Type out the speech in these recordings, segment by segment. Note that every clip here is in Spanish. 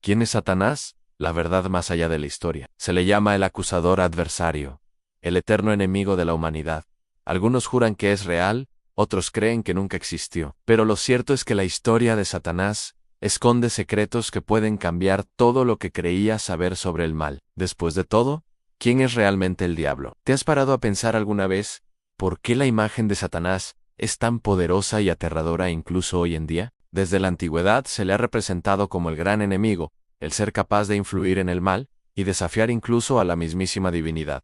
¿Quién es Satanás? La verdad más allá de la historia. Se le llama el acusador adversario, el eterno enemigo de la humanidad. Algunos juran que es real, otros creen que nunca existió. Pero lo cierto es que la historia de Satanás esconde secretos que pueden cambiar todo lo que creías saber sobre el mal. Después de todo, ¿quién es realmente el diablo? ¿Te has parado a pensar alguna vez por qué la imagen de Satanás es tan poderosa y aterradora incluso hoy en día? Desde la antigüedad se le ha representado como el gran enemigo, el ser capaz de influir en el mal y desafiar incluso a la mismísima divinidad.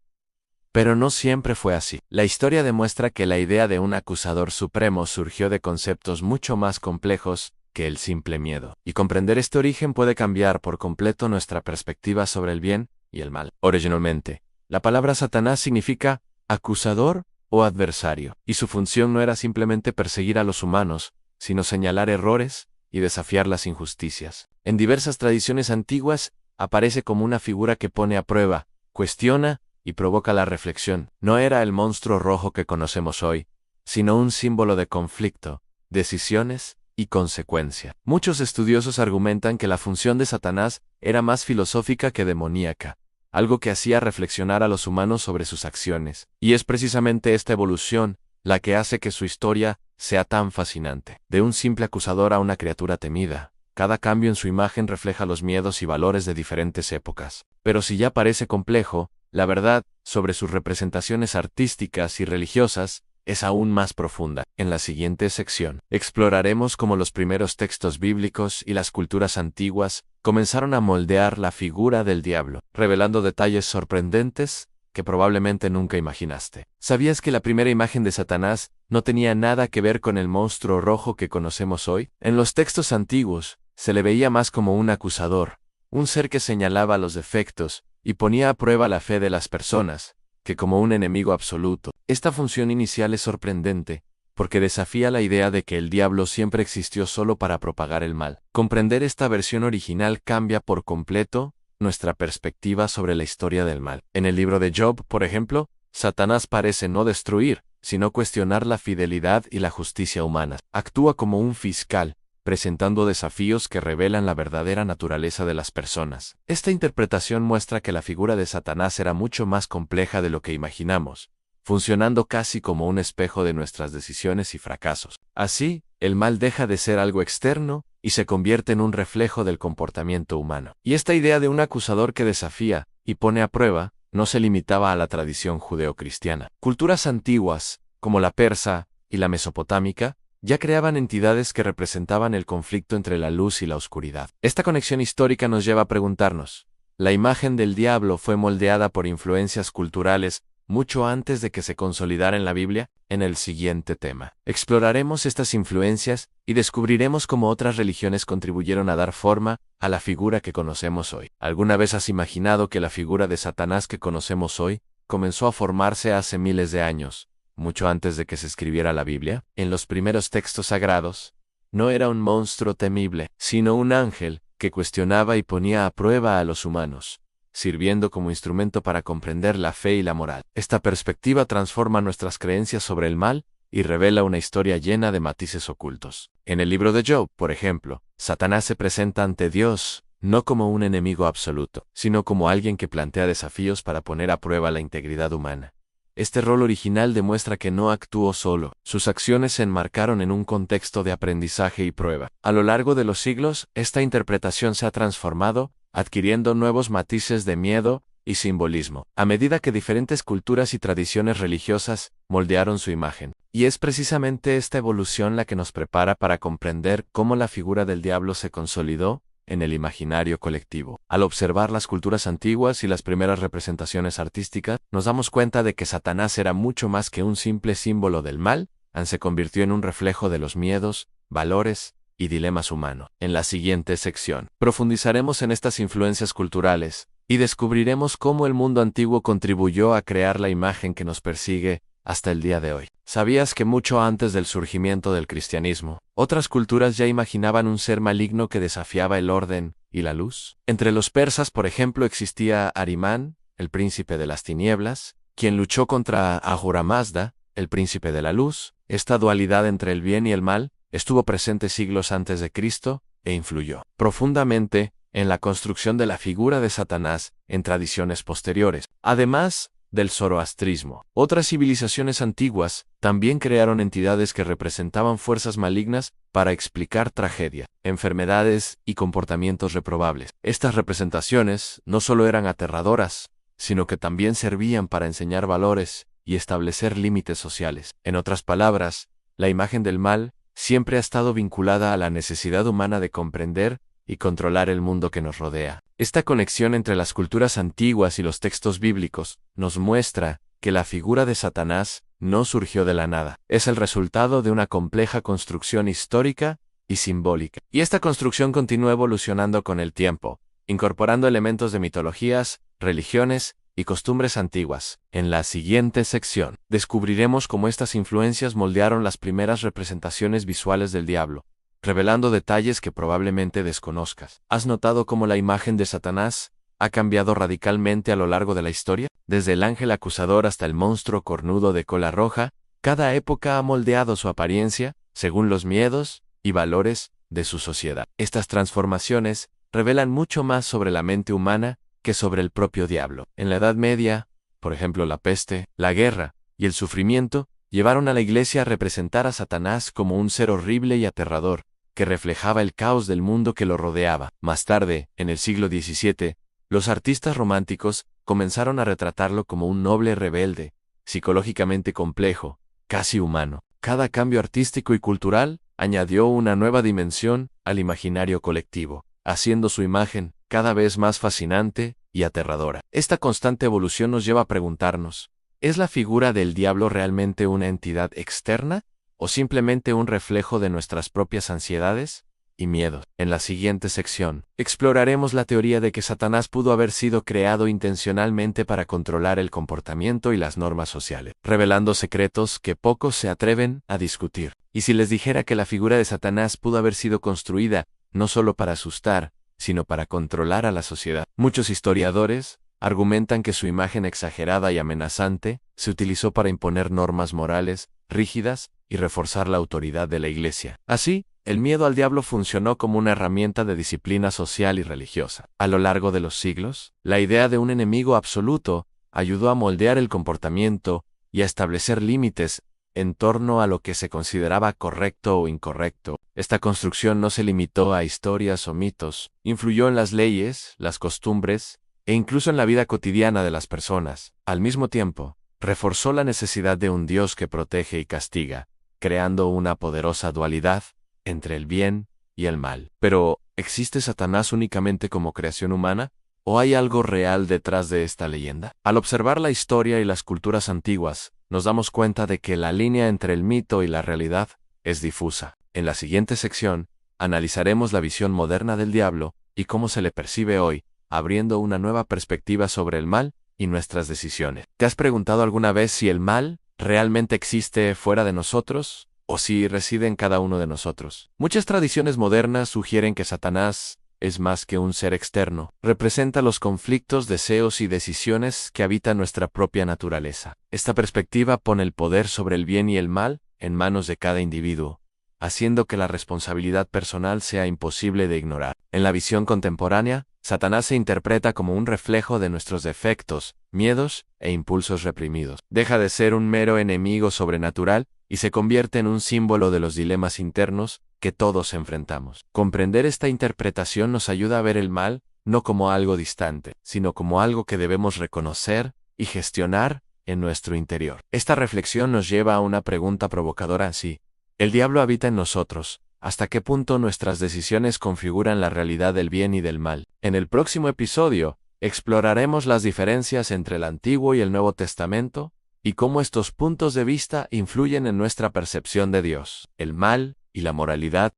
Pero no siempre fue así. La historia demuestra que la idea de un acusador supremo surgió de conceptos mucho más complejos que el simple miedo. Y comprender este origen puede cambiar por completo nuestra perspectiva sobre el bien y el mal. Originalmente, la palabra Satanás significa acusador o adversario, y su función no era simplemente perseguir a los humanos, sino señalar errores y desafiar las injusticias. En diversas tradiciones antiguas, aparece como una figura que pone a prueba, cuestiona y provoca la reflexión. No era el monstruo rojo que conocemos hoy, sino un símbolo de conflicto, decisiones y consecuencia. Muchos estudiosos argumentan que la función de Satanás era más filosófica que demoníaca, algo que hacía reflexionar a los humanos sobre sus acciones. Y es precisamente esta evolución la que hace que su historia sea tan fascinante. De un simple acusador a una criatura temida, cada cambio en su imagen refleja los miedos y valores de diferentes épocas. Pero si ya parece complejo, la verdad sobre sus representaciones artísticas y religiosas es aún más profunda. En la siguiente sección, exploraremos cómo los primeros textos bíblicos y las culturas antiguas comenzaron a moldear la figura del diablo, revelando detalles sorprendentes que probablemente nunca imaginaste. ¿Sabías que la primera imagen de Satanás no tenía nada que ver con el monstruo rojo que conocemos hoy? En los textos antiguos, se le veía más como un acusador, un ser que señalaba los defectos y ponía a prueba la fe de las personas, que como un enemigo absoluto. Esta función inicial es sorprendente, porque desafía la idea de que el diablo siempre existió solo para propagar el mal. Comprender esta versión original cambia por completo nuestra perspectiva sobre la historia del mal. En el libro de Job, por ejemplo, Satanás parece no destruir, sino cuestionar la fidelidad y la justicia humanas. Actúa como un fiscal, presentando desafíos que revelan la verdadera naturaleza de las personas. Esta interpretación muestra que la figura de Satanás era mucho más compleja de lo que imaginamos, funcionando casi como un espejo de nuestras decisiones y fracasos. Así, el mal deja de ser algo externo y se convierte en un reflejo del comportamiento humano. Y esta idea de un acusador que desafía y pone a prueba no se limitaba a la tradición judeocristiana. Culturas antiguas, como la persa y la mesopotámica, ya creaban entidades que representaban el conflicto entre la luz y la oscuridad. Esta conexión histórica nos lleva a preguntarnos, ¿la imagen del diablo fue moldeada por influencias culturales mucho antes de que se consolidara en la Biblia? En el siguiente tema, exploraremos estas influencias y descubriremos cómo otras religiones contribuyeron a dar forma a la figura que conocemos hoy. ¿Alguna vez has imaginado que la figura de Satanás que conocemos hoy comenzó a formarse hace miles de años, mucho antes de que se escribiera la Biblia? En los primeros textos sagrados, no era un monstruo temible, sino un ángel que cuestionaba y ponía a prueba a los humanos, sirviendo como instrumento para comprender la fe y la moral. Esta perspectiva transforma nuestras creencias sobre el mal y revela una historia llena de matices ocultos. En el libro de Job, por ejemplo, Satanás se presenta ante Dios no como un enemigo absoluto, sino como alguien que plantea desafíos para poner a prueba la integridad humana. Este rol original demuestra que no actuó solo. Sus acciones se enmarcaron en un contexto de aprendizaje y prueba. A lo largo de los siglos, esta interpretación se ha transformado, adquiriendo nuevos matices de miedo y simbolismo, a medida que diferentes culturas y tradiciones religiosas moldearon su imagen. Y es precisamente esta evolución la que nos prepara para comprender cómo la figura del diablo se consolidó en el imaginario colectivo. Al observar las culturas antiguas y las primeras representaciones artísticas, nos damos cuenta de que Satanás era mucho más que un simple símbolo del mal, se convirtió en un reflejo de los miedos, valores y dilemas humanos. En la siguiente sección, profundizaremos en estas influencias culturales y descubriremos cómo el mundo antiguo contribuyó a crear la imagen que nos persigue hasta el día de hoy. ¿Sabías que mucho antes del surgimiento del cristianismo, otras culturas ya imaginaban un ser maligno que desafiaba el orden y la luz? Entre los persas, por ejemplo, existía Arimán, el príncipe de las tinieblas, quien luchó contra Ahura Mazda, el príncipe de la luz. Esta dualidad entre el bien y el mal estuvo presente siglos antes de Cristo e influyó profundamente en la construcción de la figura de Satanás en tradiciones posteriores. Además del zoroastrismo, otras civilizaciones antiguas también crearon entidades que representaban fuerzas malignas para explicar tragedias, enfermedades y comportamientos reprobables. Estas representaciones no solo eran aterradoras, sino que también servían para enseñar valores y establecer límites sociales. En otras palabras, la imagen del mal siempre ha estado vinculada a la necesidad humana de comprender y controlar el mundo que nos rodea. Esta conexión entre las culturas antiguas y los textos bíblicos nos muestra que la figura de Satanás no surgió de la nada. Es el resultado de una compleja construcción histórica y simbólica. Y esta construcción continúa evolucionando con el tiempo, incorporando elementos de mitologías, religiones y costumbres antiguas. En la siguiente sección, descubriremos cómo estas influencias moldearon las primeras representaciones visuales del diablo, revelando detalles que probablemente desconozcas. ¿Has notado cómo la imagen de Satanás ha cambiado radicalmente a lo largo de la historia? Desde el ángel acusador hasta el monstruo cornudo de cola roja, cada época ha moldeado su apariencia según los miedos y valores de su sociedad. Estas transformaciones revelan mucho más sobre la mente humana que sobre el propio diablo. En la Edad Media, por ejemplo, la peste, la guerra y el sufrimiento llevaron a la Iglesia a representar a Satanás como un ser horrible y aterrador, que reflejaba el caos del mundo que lo rodeaba. Más tarde, en el siglo XVII, los artistas románticos comenzaron a retratarlo como un noble rebelde, psicológicamente complejo, casi humano. Cada cambio artístico y cultural añadió una nueva dimensión al imaginario colectivo, haciendo su imagen cada vez más fascinante y aterradora. Esta constante evolución nos lleva a preguntarnos, ¿es la figura del diablo realmente una entidad externa o simplemente un reflejo de nuestras propias ansiedades y miedos? En la siguiente sección, exploraremos la teoría de que Satanás pudo haber sido creado intencionalmente para controlar el comportamiento y las normas sociales, revelando secretos que pocos se atreven a discutir. Y si les dijera que la figura de Satanás pudo haber sido construida no solo para asustar, sino para controlar a la sociedad. Muchos historiadores argumentan que su imagen exagerada y amenazante se utilizó para imponer normas morales rígidas y reforzar la autoridad de la Iglesia. Así, el miedo al diablo funcionó como una herramienta de disciplina social y religiosa. A lo largo de los siglos, la idea de un enemigo absoluto ayudó a moldear el comportamiento y a establecer límites en torno a lo que se consideraba correcto o incorrecto. Esta construcción no se limitó a historias o mitos, influyó en las leyes, las costumbres e incluso en la vida cotidiana de las personas. Al mismo tiempo, reforzó la necesidad de un Dios que protege y castiga, creando una poderosa dualidad entre el bien y el mal. Pero, ¿existe Satanás únicamente como creación humana? ¿O hay algo real detrás de esta leyenda? Al observar la historia y las culturas antiguas, nos damos cuenta de que la línea entre el mito y la realidad es difusa. En la siguiente sección, analizaremos la visión moderna del diablo y cómo se le percibe hoy, abriendo una nueva perspectiva sobre el mal y nuestras decisiones. ¿Te has preguntado alguna vez si el mal realmente existe fuera de nosotros o si reside en cada uno de nosotros? Muchas tradiciones modernas sugieren que Satanás es más que un ser externo, representa los conflictos, deseos y decisiones que habitan nuestra propia naturaleza. Esta perspectiva pone el poder sobre el bien y el mal en manos de cada individuo, haciendo que la responsabilidad personal sea imposible de ignorar. En la visión contemporánea, Satanás se interpreta como un reflejo de nuestros defectos, miedos e impulsos reprimidos. Deja de ser un mero enemigo sobrenatural y se convierte en un símbolo de los dilemas internos que todos enfrentamos. Comprender esta interpretación nos ayuda a ver el mal no como algo distante, sino como algo que debemos reconocer y gestionar en nuestro interior. Esta reflexión nos lleva a una pregunta provocadora así: ¿el diablo habita en nosotros? ¿Hasta qué punto nuestras decisiones configuran la realidad del bien y del mal? En el próximo episodio, exploraremos las diferencias entre el Antiguo y el Nuevo Testamento y cómo estos puntos de vista influyen en nuestra percepción de Dios, el mal y la moralidad